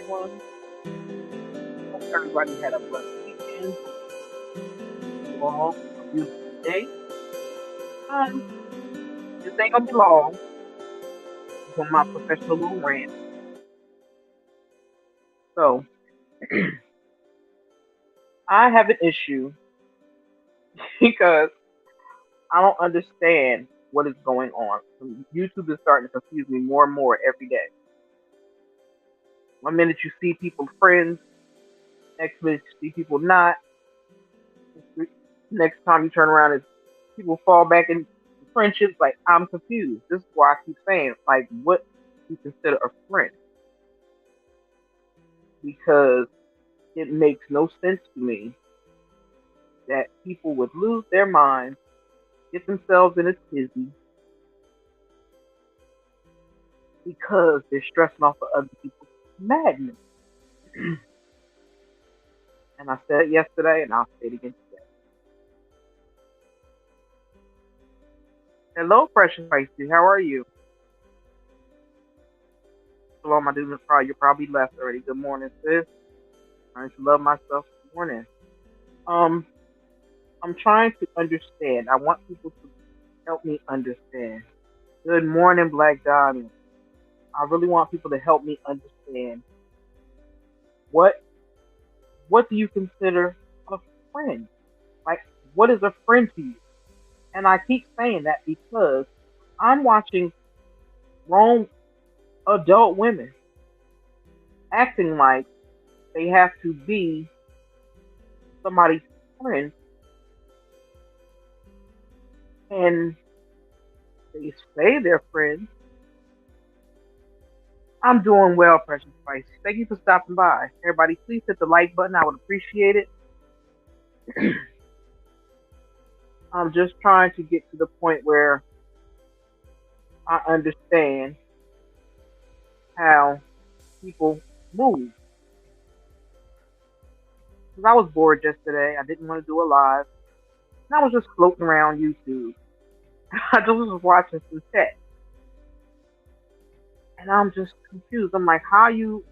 everyone. Hope everybody had a blessed weekend. You all a beautiful day. Um, this ain't gonna be long. It's on my professional little rant. So I have an issue because I don't understand what is going on. YouTube is starting to confuse me more and more every day. One minute you see people friends, next minute you see people not. Next time you turn around, is people fall back in friendships. Like I'm confused. This is why I keep saying, like, what do you consider a friend? Because it makes no sense to me that people would lose their minds, get themselves in a tizzy because they're stressing off of other people's madness. And I said it yesterday, and I'll say it again today. Hello, Precious Feisty. How are you? Hello, my dude. You're probably left already. Good morning, sis. Trying to love myself. Good morning. Um, I'm trying to understand. I want people to help me understand. Good morning, Black Diamond. I really want people to help me understand what what do you consider a friend? Like, what is a friend to you? And I keep saying that because I'm watching grown adult women acting like they have to be somebody's friend, and they say they're friends. I'm doing well, Precious Spice. Thank you for stopping by. Everybody, please hit the like button. I would appreciate it. I'm just trying to get to the point where I understand how people move. Because I was bored yesterday. I didn't want to do a live. And I was just floating around YouTube. I just was watching some tech. And I'm just confused. I'm like, how you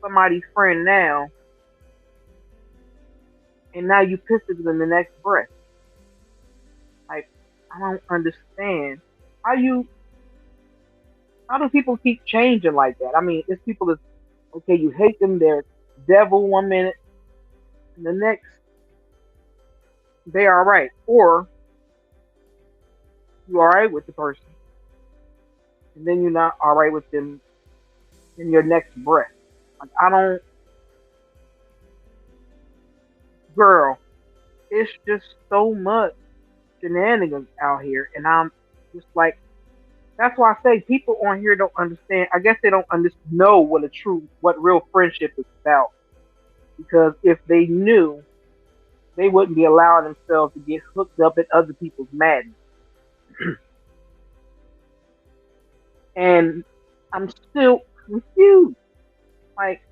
somebody's friend now, and now you piss it in the next breath? Like, I don't understand. How you how do people keep changing like that? I mean, it's people that okay, you hate them, they're devil one minute, and the next they're all right, or you all right with the person, and then you're not all right with them in your next breath. Like I don't, girl, it's just so much shenanigans out here, and I'm just like, that's why I say people on here don't understand. I guess they don't know what real friendship is about. Because if they knew, they wouldn't be allowing themselves to get hooked up in other people's madness. And I'm still confused. Like,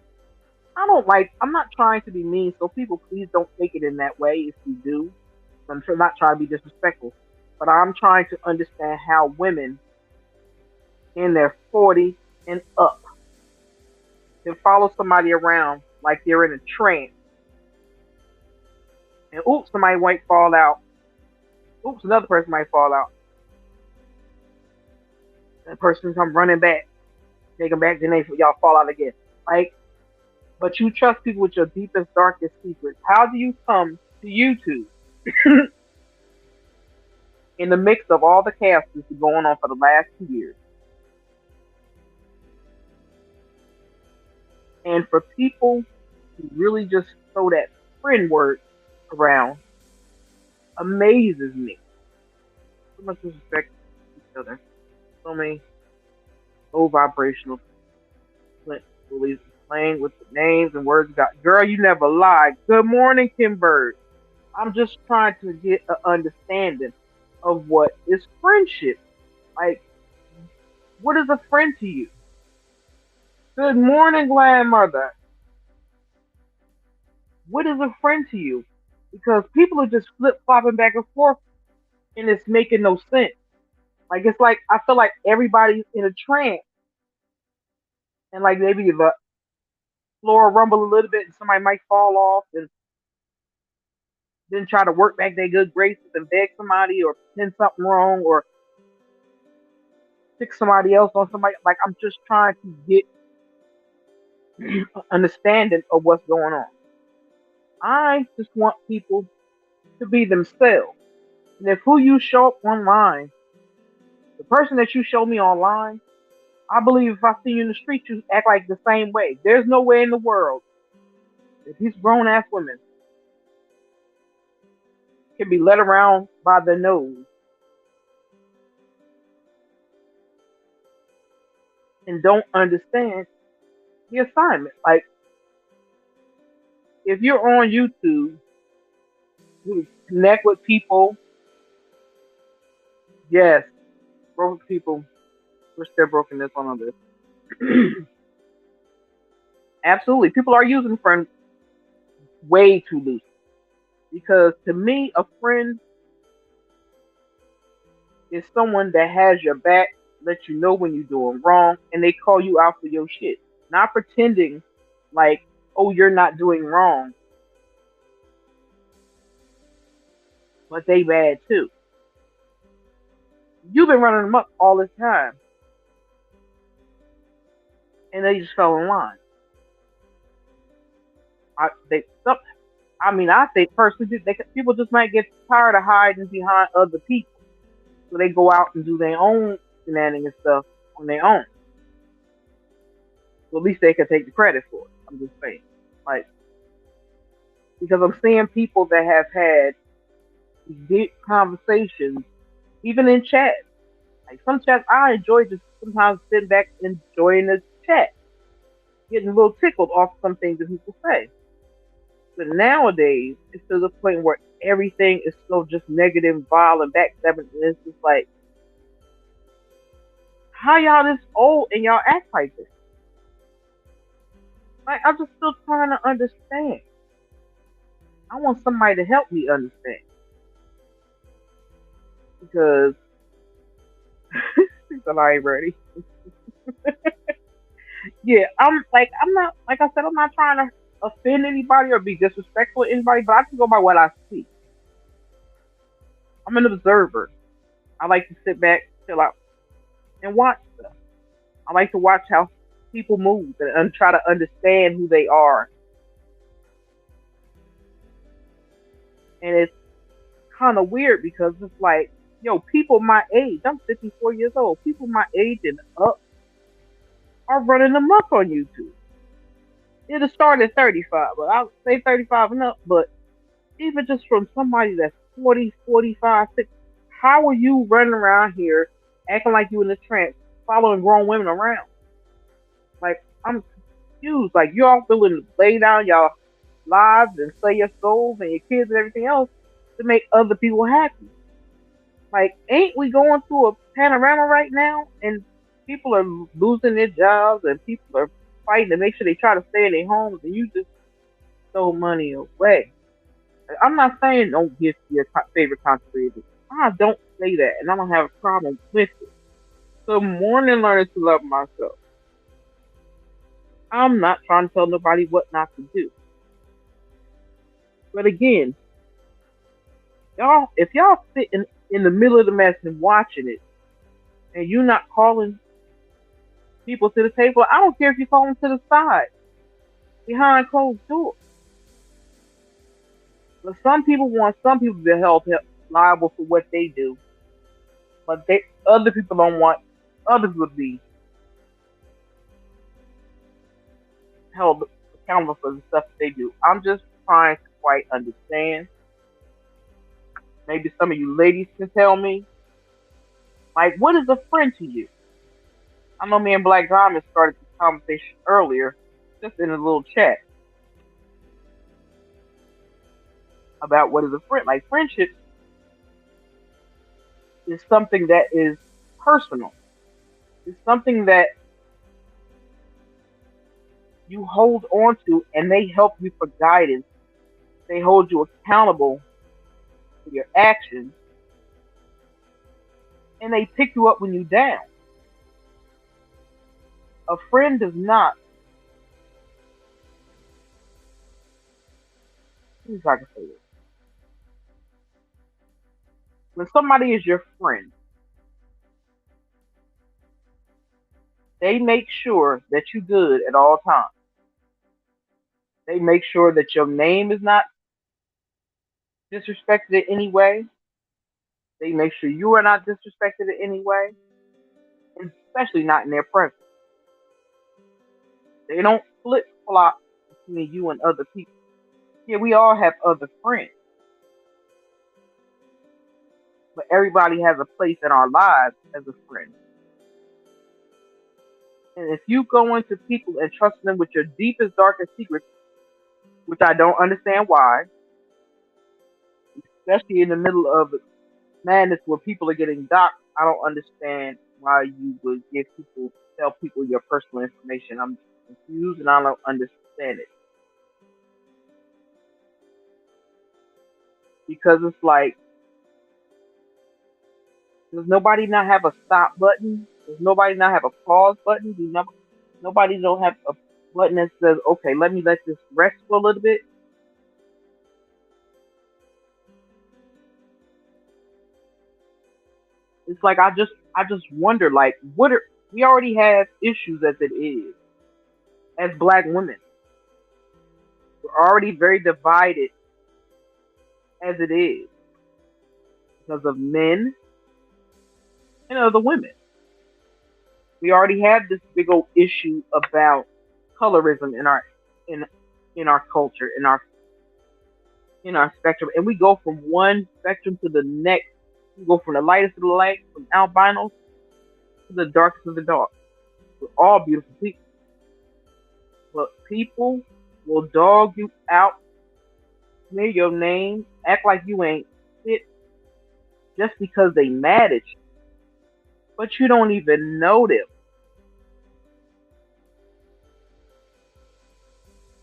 I'm not trying to be mean, so people please don't take it in that way if you do. Not trying to be disrespectful, but I'm trying to understand how women in their 40s and up can follow somebody around like they're in a trance. And oops, somebody might fall out. Oops, another person might fall out. That person come running back, take them back, then y'all fall out again. Like, but you trust people with your deepest, darkest secrets. How do you come to YouTube in the mix of all the chaos that's been going on for the last 2 years? And for people who really just throw that friend word around amazes me. So much respect to each other. So many low vibrational bullies playing with the names and words. Got girl, you never lied. Good morning, Kim Bird. I'm just trying to get an understanding of what is friendship. Like, what is a friend to you? Good morning, grandmother. What is a friend to you? Because people are just flip flopping back and forth, and it's making no sense. Like it's like I feel like everybody's in a trance, and like maybe floor rumble a little bit and somebody might fall off and then try to work back their good graces and beg somebody or pretend something wrong or fix somebody else on somebody. Like I'm just trying to get understanding of what's going on. I just want people to be themselves. And if who you show up online, the person that you show me online, I believe if I see you in the street, you act like the same way. There's no way in the world that these grown ass women can be led around by the nose and don't understand the assignment. Like if you're on YouTube, you connect with people. Yes, broken people wish they're broken this one on this. Absolutely, people are using friends way too loose. Because to me, a friend is someone that has your back, let you know when you're doing wrong, and they call you out for your shit. Not pretending like, oh, you're not doing wrong, but they bad too. You've been running them up all this time, and they just fell in line. I mean, I say personally, people just might get tired of hiding behind other people, so they go out and do their own shenanigans stuff on their own. So at least they can take the credit for it. I'm just saying, like, because I'm seeing people that have had deep conversations, even in chat. Like some chats, I enjoy just sometimes sitting back and enjoying the chat, getting a little tickled off some things that people say. But nowadays, it's to the point where everything is so just negative, vile, and backstabbing. And it's just like, how y'all this old and y'all act like this? Like, I'm just still trying to understand. I want somebody to help me understand. Because I ain't ready. Yeah, I'm not, like I said, I'm not trying to offend anybody or be disrespectful to anybody, but I can go by what I see. I'm an observer. I like to sit back, chill out, and watch stuff. I like to watch how people move and try to understand who they are. And it's kind of weird because it's like, yo, people my age, I'm 54 years old, people my age and up are running amok on YouTube. It'll start at 35, but I'll say 35 and up. But even just from somebody that's 40, 45, 60, how are you running around here acting like you in a trance, following grown women around? Like, I'm confused. Like, y'all willing to lay down y'all lives and sell your souls and your kids and everything else to make other people happy. Like, ain't we going through a panorama right now? And people are losing their jobs and people are fighting to make sure they try to stay in their homes and you just throw money away. I'm not saying don't give your favorite country creator. I don't say that, and I don't have a problem with it. So, morning learning to love myself. I'm not trying to tell nobody what not to do. But again, y'all, if y'all sitting in the middle of the mess and watching it, and you're not calling people to the table, I don't care if you call them to the side, behind closed doors. But some people want some people to be held liable for what they do, but other people don't want others to be held accountable for the stuff that they do. I'm just trying to quite understand. Maybe some of you ladies can tell me, like, what is a friend to you? I know me and Black Diamond started this conversation earlier, just in a little chat about what is a friend. Like, friendship is something that is personal. It's something that you hold on to and they help you for guidance. They hold you accountable for your actions and they pick you up when you're down. A friend does not Let me see if I can say this. When somebody is your friend, they make sure that you're good at all times. They make sure that your name is not disrespected in any way. They make sure you are not disrespected in any way, and especially not in their presence. They don't flip flop between you and other people. Yeah, we all have other friends, but everybody has a place in our lives as a friend. And if you go into people and trust them with your deepest, darkest secrets, which I don't understand why, especially in the middle of madness where people are getting doxxed, I don't understand why you would tell people your personal information. I'm confused and I don't understand it. Because it's like, does nobody not have a stop button? Does nobody not have a pause button? Nobody don't have a button that says, okay, let me let this rest for a little bit? It's like I just wonder, like, we already have issues as it is as black women. We're already very divided as it is because of men and other women. We already have this big old issue about colorism in in our culture, in our spectrum, and we go from one spectrum to the next. We go from the lightest of the light, from albinos to the darkest of the dark. We're all beautiful people, but people will dog you out, smear your name, act like you ain't fit just because they mad at you, but you don't even know them.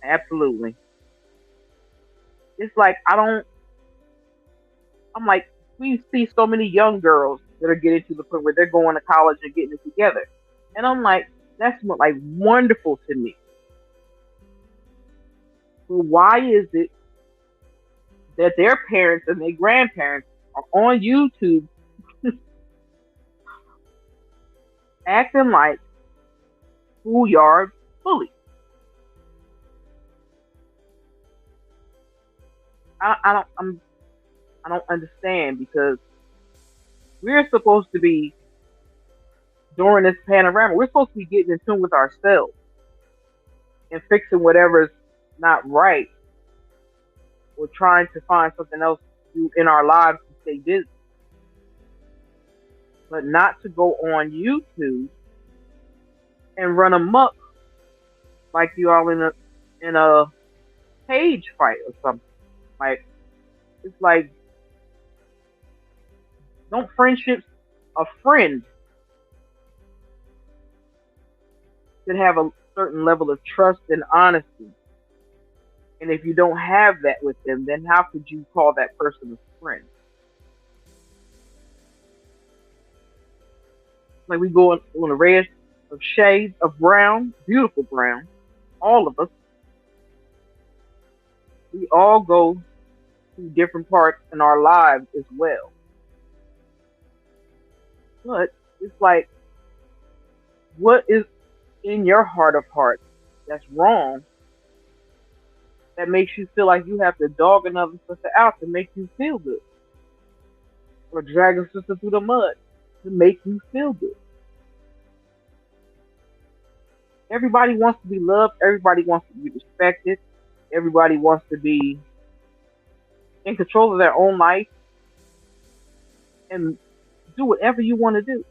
Absolutely. It's like I'm like, we see so many young girls that are getting to the point where they're going to college and getting it together. And I'm like, that's like wonderful to me. But why is it that their parents and their grandparents are on YouTube acting like schoolyard bullies? I don't understand because we're supposed to be during this panorama. We're supposed to be getting in tune with ourselves and fixing whatever's not right, or trying to find something else to do in our lives to stay busy, but not to go on YouTube and run amok like you all in a cage fight or something. Like, it's like, don't friendships a friend should have a certain level of trust and honesty. And if you don't have that with them, then how could you call that person a friend? Like, we go on a red of shades of brown, beautiful brown, all of us. We all go through different parts in our lives as well. But it's like, what is in your heart of hearts that's wrong that makes you feel like you have to dog another sister out to make you feel good, or drag a sister through the mud to make you feel good? Everybody wants to be loved. Everybody wants to be respected. Everybody wants to be in control of their own life and do whatever you want to do.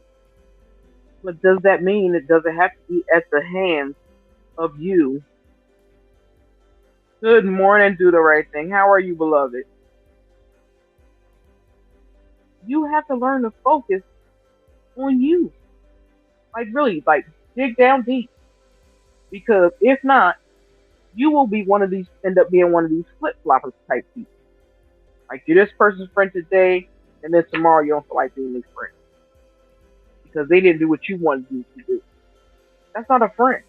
But does that mean it doesn't have to be at the hands of you? Good morning, do the right thing. How are you, beloved? You have to learn to focus on you. Like, really, like, dig down deep. Because if not, you will be end up being one of these flip floppers type people. Like, you're this person's friend today, and then tomorrow you don't feel like being their friend because they didn't do what you wanted them to do. That's not a friend.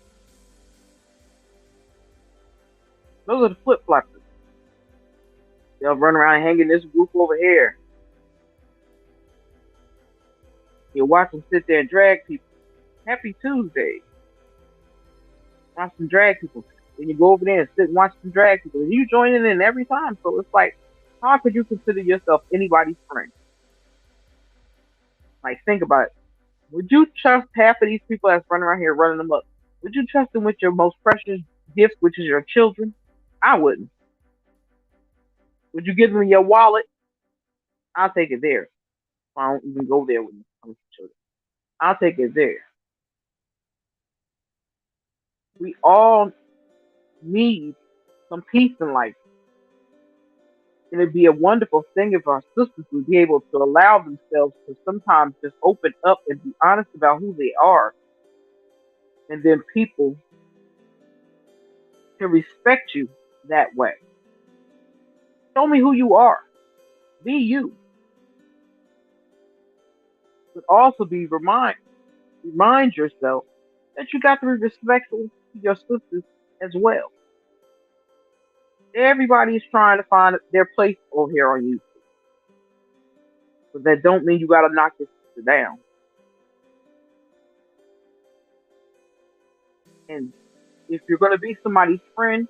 Those are the flip floppers. They'll run around hanging this group over here. You watch them sit there and drag people. Happy Tuesday. Watch them drag people. Then you go over there and sit and watch them drag people. And you join in every time. So it's like, how could you consider yourself anybody's friend? Like, think about it. Would you trust half of these people that's running around here running them up? Would you trust them with your most precious gift, which is your children? I wouldn't. Would you give them your wallet? I'll take it there. I don't even go there with children. I'll take it there. We all need some peace in life. And it'd be a wonderful thing if our sisters would be able to allow themselves to sometimes just open up and be honest about who they are. And then people can respect you that way. Show me who you are. Be you. But also remind yourself that you got to be respectful to your sisters as well. Everybody's trying to find their place over here on YouTube. But that don't mean you gotta knock your sister down. And if you're gonna be somebody's friend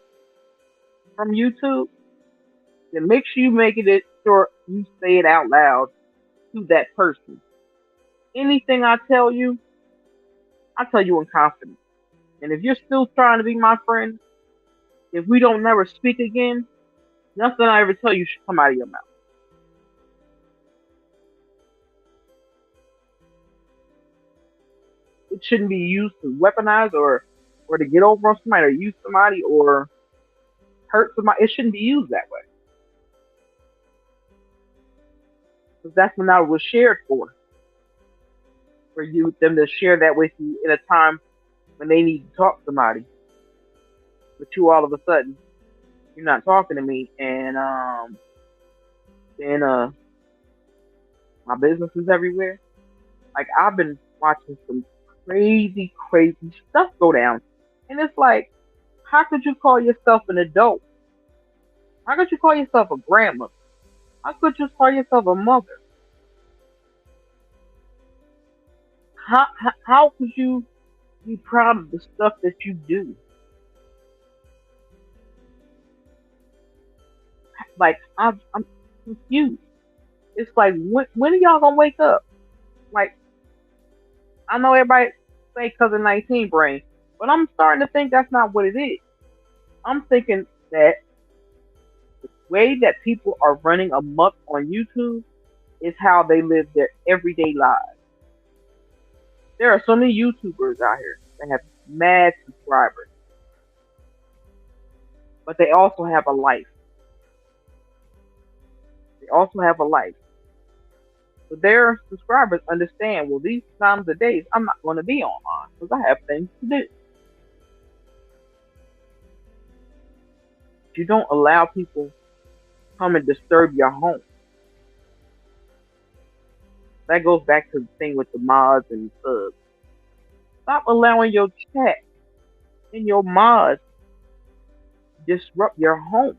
from YouTube, then make sure you make it sure you say it out loud to that person. Anything I tell you in confidence. And if you're still trying to be my friend, if we don't never speak again, nothing I ever tell you should come out of your mouth. It shouldn't be used to weaponize or to get over on somebody or use somebody or hurt somebody. It shouldn't be used that way. Because that's what it was shared for them to share that with you in a time when they need to talk to somebody. But you all of a sudden, you're not talking to me, and then my business is everywhere. Like, I've been watching some crazy stuff go down, and it's like, how could you call yourself an adult? How could you call yourself a grandma? How could you call yourself a mother? How could you be proud of the stuff that you do? Like, I'm confused. It's like, when are y'all gonna wake up? Like, I know everybody say cousin 19 brain, but I'm starting to think that's not what it is. I'm thinking that the way that people are running amok on YouTube is how they live their everyday lives. There are so many YouTubers out here that have mad subscribers, but they also have a life. They also have a life. So their subscribers understand, well, these times of days, I'm not going to be online because I have things to do. You don't allow people to come and disturb your home. That goes back to the thing with the mods and subs. Stop allowing your chat and your mods disrupt your home.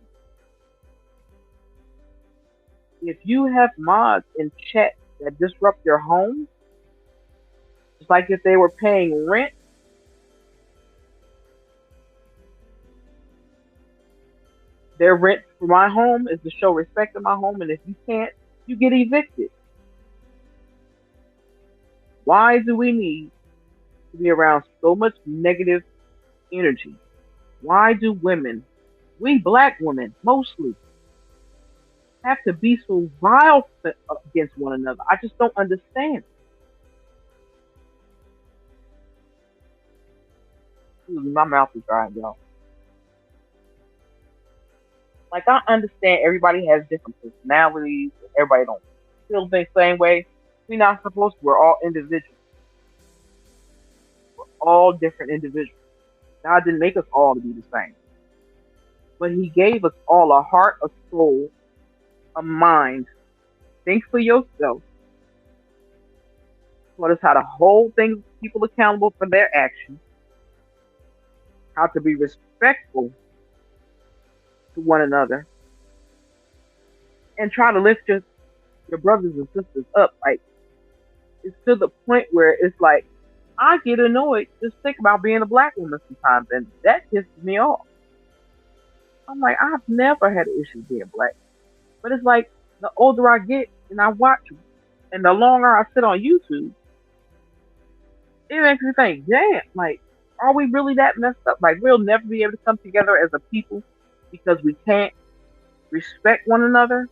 If you have mods in chat that disrupt your home, it's like if they were paying rent. Their rent for my home is to show respect to my home, and if you can't, you get evicted. Why do we need to be around so much negative energy? Why do women, we black women mostly, have to be so vile against one another? I just don't understand. My mouth is dry, y'all. Like, I understand everybody has different personalities. Everybody don't feel the same way. We're not supposed to. We're all individuals. We're all different individuals. God didn't make us all to be the same. But He gave us all a heart, a soul, a mind. Think for yourself. Taught us how to hold people accountable for their actions. How to be respectful to one another. and try to lift your brothers and sisters up. Like, it's to the point where it's like, I get annoyed just think about being a black woman sometimes, and that pisses me off. I'm like, I've never had an issue being black. But it's like, the older I get and I watch them, and the longer I sit on YouTube, it makes me think, damn, like, are we really that messed up? Like, we'll never be able to come together as a people because we can't respect one another.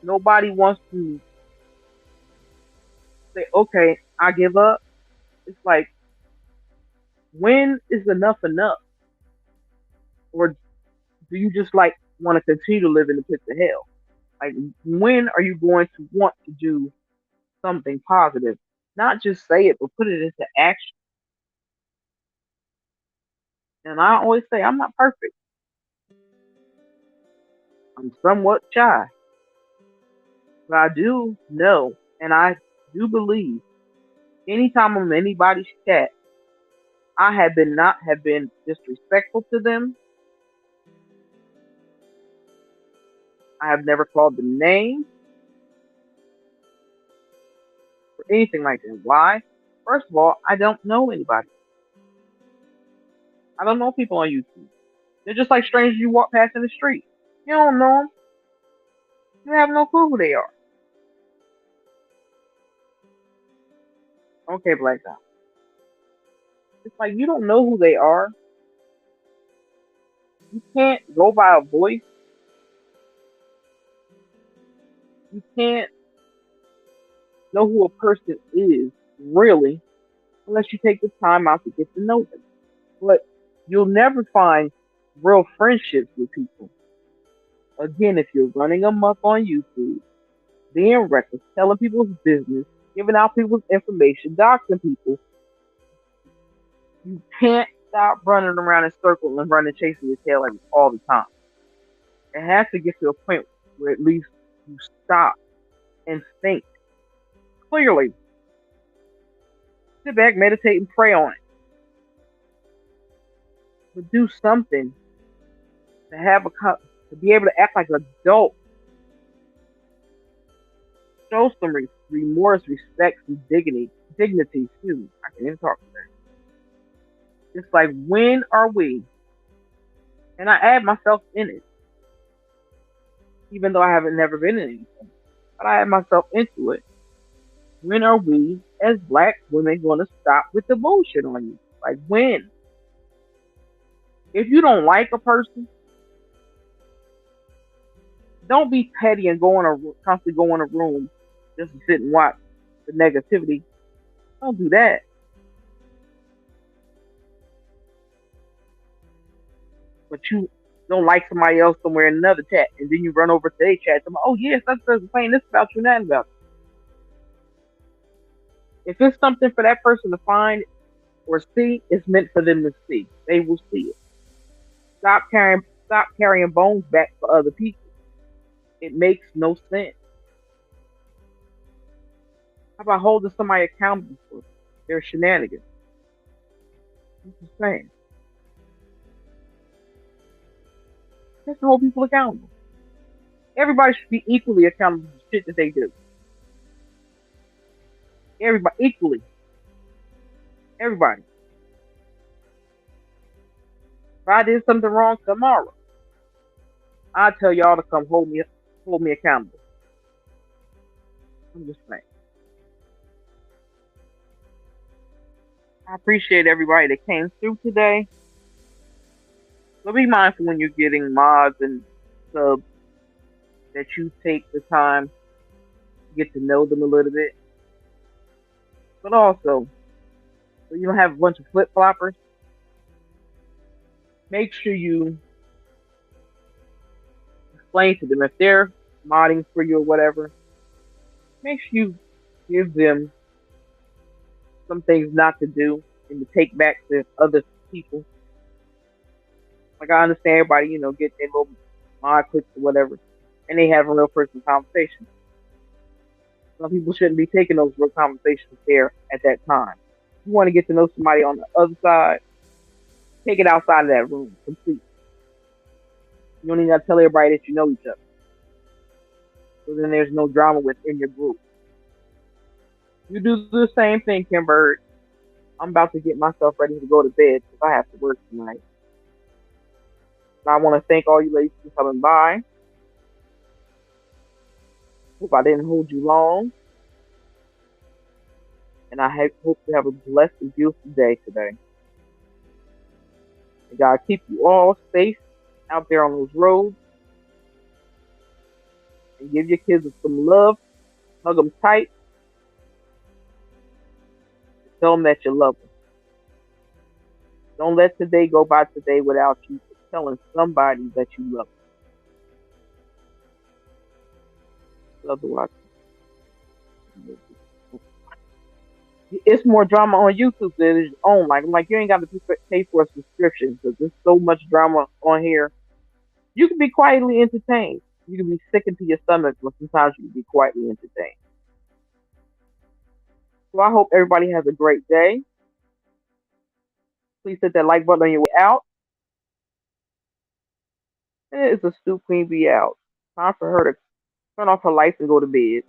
Nobody wants to say, okay, I give up. It's like, when is enough enough? Or do you just like want to continue to live in the pits of hell? Like, when are you going to want to do something positive? Not just say it, but put it into action. And I always say, I'm not perfect. I'm somewhat shy. But I do know, and I do believe, anytime I'm in anybody's chat, I have been not have been disrespectful to them. I have never called them names or anything like that. Why? First of all, I don't know anybody. I don't know people on YouTube. They're just like strangers you walk past in the street. You don't know them. You have no clue who they are. Okay, Black Dot. It's like you don't know who they are. You can't go by a voice. You can't know who a person is, really, unless you take the time out to get to know them. But you'll never find real friendships with people. Again, if you're running amok on YouTube, being reckless, telling people's business, giving out people's information, doxing people, you can't stop running around in circles and running chasing your tail like all the time. It has to get to a point where at least you stop and think clearly. Sit back, meditate, and pray on it. But do something to have to be able to act like an adult. Show some remorse, respect, and dignity. Excuse me, I can't even talk today. It's like, when are we? And I add myself in it, even though I haven't never been in anything. But I add myself into it. When are we, as black women, going to stop with the bullshit on you? Like, when? If you don't like a person, don't be petty and constantly go in a room just to sit and watch the negativity. Don't do that. But you don't like somebody else somewhere in another chat, and then you run over to their chat and say, oh yes, that's saying this about you, that about you. If it's something for that person to find or see, it's meant for them to see. They will see it. Stop carrying bones back for other people. It makes no sense. How about holding somebody accountable for their shenanigans? I'm just saying. Just hold people accountable. Everybody should be equally accountable for shit that they do. Everybody equally. Everybody. If I did something wrong tomorrow, I'll tell y'all to come hold me accountable. I'm just saying. I appreciate everybody that came through today. So be mindful when you're getting mods and subs that you take the time to get to know them a little bit. But also, so you don't have a bunch of flip floppers, make sure you explain to them if they're modding for you or whatever. Make sure you give them some things not to do and to take back to other people. Like, I understand everybody, get their little mod clicks or whatever, and they have a real personal conversation. Some people shouldn't be taking those real conversations there at that time. If you want to get to know somebody on the other side, take it outside of that room completely. You don't even gotta tell everybody that you know each other. So then there's no drama within your group. You do the same thing, Kimber. I'm about to get myself ready to go to bed because I have to work tonight. And I want to thank all you ladies for coming by. Hope I didn't hold you long. And hope you have a blessed and beautiful day today. And God keep you all safe out there on those roads. And give your kids some love. Hug them tight. Tell them that you love them. Don't let today go by today without you telling somebody that you love them. Otherwise, it's more drama on YouTube than it is on. Like you ain't got to pay for a subscription because there's so much drama on here. You can be quietly entertained. You can be sick into your stomach, but sometimes you can be quietly entertained. So I hope everybody has a great day. Please hit that like button on your way out. It's a Stoop Queen be out. Time for her to turn off her lights and go to bed.